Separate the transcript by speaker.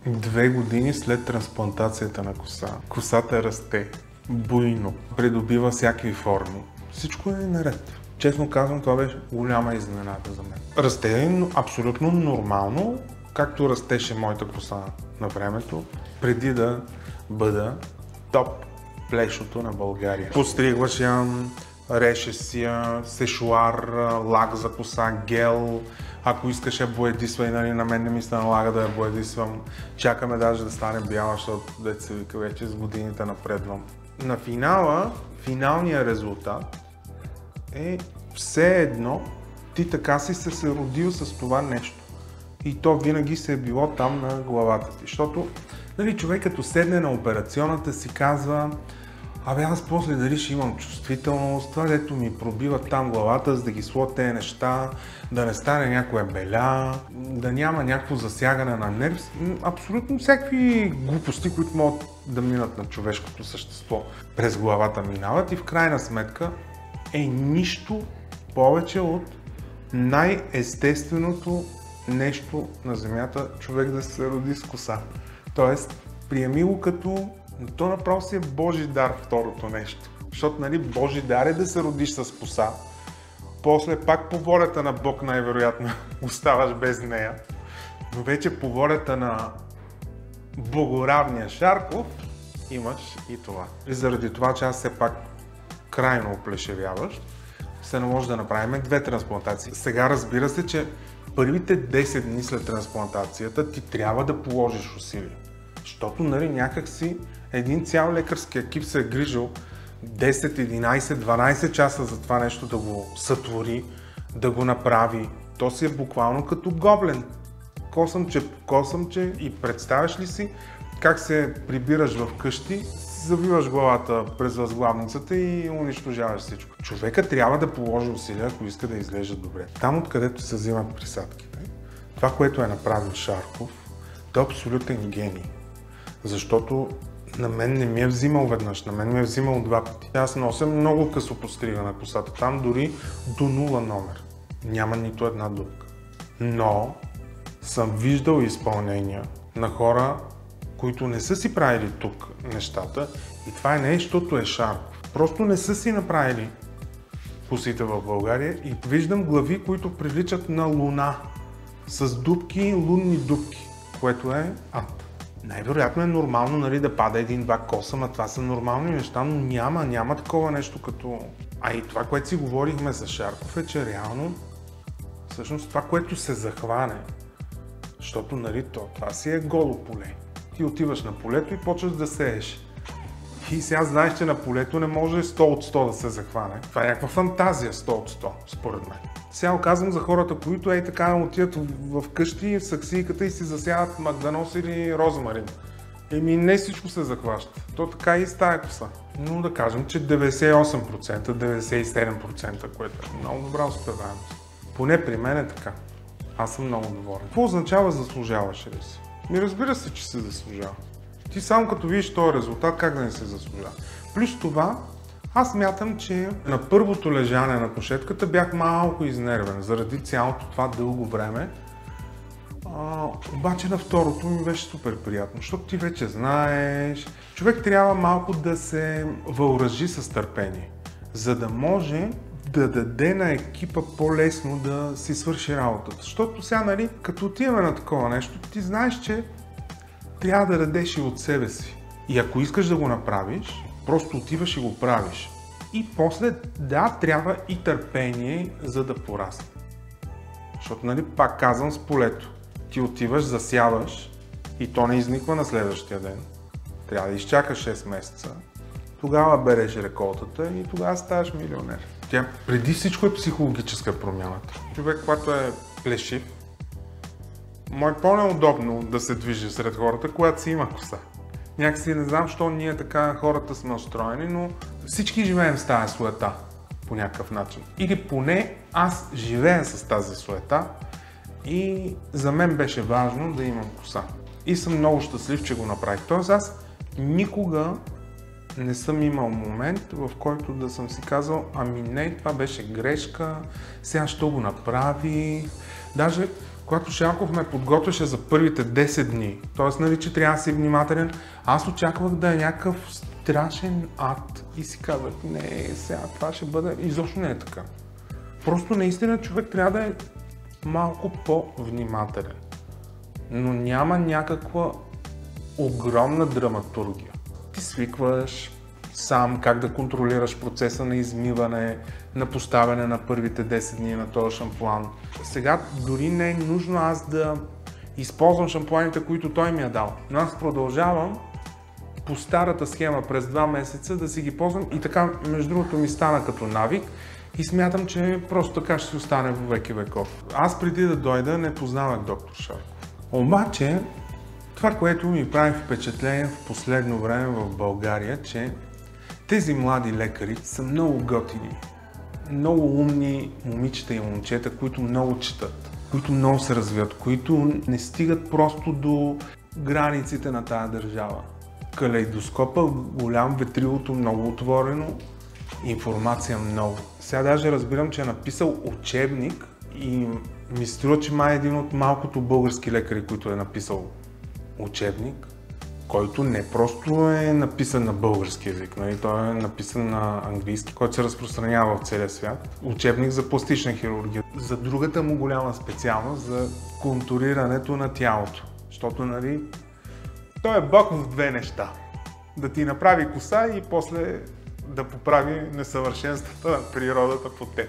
Speaker 1: 2 години след трансплантацията на коса, косата расте буйно, придобива всякакви форми. Всичко е наред. Честно казвам, това беше голяма изненада за мен. Расте абсолютно нормално, както растеше моята коса на времето, преди да бъда топ плешото на България. Постригваш я, решеш си я, сешуар, лак за коса, гел. Ако искаш я боядисвай, нали, на мен не ми се налага да я боядисвам. Чакаме даже да стане бяла, защото деца вика вече с годините напредвам. На финалният резултат е все едно ти така си се родил с това нещо. И то винаги се е било там на главата ти. Защото нали, човек като седне на операционната си казва: абе аз после дали ще имам чувствителност, това дето ми пробива там главата, за да ги слот тези неща, да не стане някоя беля, да няма някакво засягане на нерв. Абсолютно всякакви глупости, които могат да минат на човешкото същество през главата минават и в крайна сметка е нищо повече от най-естественото нещо на земята човек да се роди с коса. Тоест, приеми го като то направо си е Божи дар второто нещо. Защото нали, Божи дар е да се родиш с коса. После пак по волята на Бог най-вероятно оставаш без нея. Но вече по волята на богоравния Шарков имаш и това. И заради това, че аз все пак крайно оплешевяващ, се наложи да направим 2 трансплантации. Сега разбира се, че първите 10 дни след трансплантацията ти трябва да положиш усилия. Защото нали, някак си един цял лекарски екип се е грижил 10, 11, 12 часа за това нещо да го сътвори, да го направи. То си е буквално като гоблен. Косъмче по косъмче и представяш ли си как се прибираш в къщи, завиваш главата през възглавницата и унищожаваш всичко. Човека трябва да положи усилия, ако иска да изглежда добре. Там, откъдето се взимат присадките, това, което е направил Шарков, той е абсолютен гений. Защото на мен не ми е взимал веднъж, на мен ми е взимал 2 пъти. Аз нося много късо пострига на косата, там дори до 0 номер. Няма нито една дупка. Но съм виждал изпълнения на хора, които не са си правили тук нещата и това не е, защото е Шарков. Просто не са си направили косите в България и виждам глави, които приличат на луна с дупки, лунни дупки, което е ад. Най-вероятно е нормално нали, да пада 1-2 косъма, това са нормални неща, но няма такова нещо като... А и това, което си говорихме за Шарков е, че реално всъщност това, което се захване, защото нали, това си е голо поле. Ти отиваш на полето и почваш да сееш. И сега знаеш, че на полето не може 100 от 100 да се захване. Това е някаква фантазия 100 от 100, според мен. Сега казвам за хората, които така отиват в къщи, в саксийката и си засяват магданоз или розмарин. Не всичко се захваща. То така и с тая коса. Но да кажем, че 98%, 97%, което е много добра успеваемост. Поне при мен е така. Аз съм много доволен. Какво означава заслужаваш ли си? Разбира се, че се заслужава. Ти само като видиш този резултат, как да не се заслужава. Плюс това, аз мятам, че на първото лежане на кушетката бях малко изнервен заради цялото това дълго време. Обаче на второто ми беше супер приятно, защото ти вече знаеш. Човек трябва малко да се въоръжи с търпение, за да може да даде на екипа по-лесно да си свърши работата. Защото сега, нали, като отиваме на такова нещо, ти знаеш, че трябва да дадеш и от себе си. И ако искаш да го направиш, просто отиваш и го правиш. И после, да, трябва и търпение, за да порасне. Защото, нали, пак казвам с полето. Ти отиваш, засяваш и то не изниква на следващия ден. Трябва да изчакаш 6 месеца. Тогава береш реколтата и тогава ставаш милионер. Тя преди всичко е психологическа промяната. Човек, когато е плешив, му е по-неудобно да се движи сред хората, когато си има коса. Някакси не знам, защо ние така хората сме устроени, но всички живеем с тази суета по някакъв начин. Или поне аз живея с тази суета и за мен беше важно да имам коса. И съм много щастлив, че го направих. Тоест аз никога не съм имал момент, в който да съм си казал, ами не, това беше грешка, сега ще го направи. Даже Когато Шарков ме подготвяше за първите 10 дни, т.е. нали, че трябва да си внимателен, аз очаквах да е някакъв страшен ад и си казах, не, сега това ще бъде, изобщо не е така. Просто наистина човек трябва да е малко по-внимателен, но няма някаква огромна драматургия. Ти свикваш сам как да контролираш процеса на измиване, на поставяне на първите 10 дни на този шампуан. Сега дори не е нужно аз да използвам шампуаните, които той ми е дал, но аз продължавам по старата схема през 2 месеца да си ги ползвам и така, между другото, ми стана като навик и смятам, че просто така ще си остане във веки веков. Аз преди да дойда не познавах доктор Шарков. Обаче, това, което ми прави впечатление в последно време в България, че тези млади лекари са много готини, много умни момичета и момчета, които много четат, които много се развиват, които не стигат просто до границите на тая държава. Калейдоскопа голям, ветрилото много отворено, информация много. Сега даже разбирам, че е написал учебник и ми струва, че май е един от малкото български лекари, които е написал учебник, който не просто е написан на български език, нали? Той е написан на английски, който се разпространява в целия свят. Учебник за пластична хирургия. За другата му голяма специалност, за контурирането на тялото. Защото, нали, той е бог в две неща. Да ти направи коса и после да поправи несъвършенствата на природата по теб.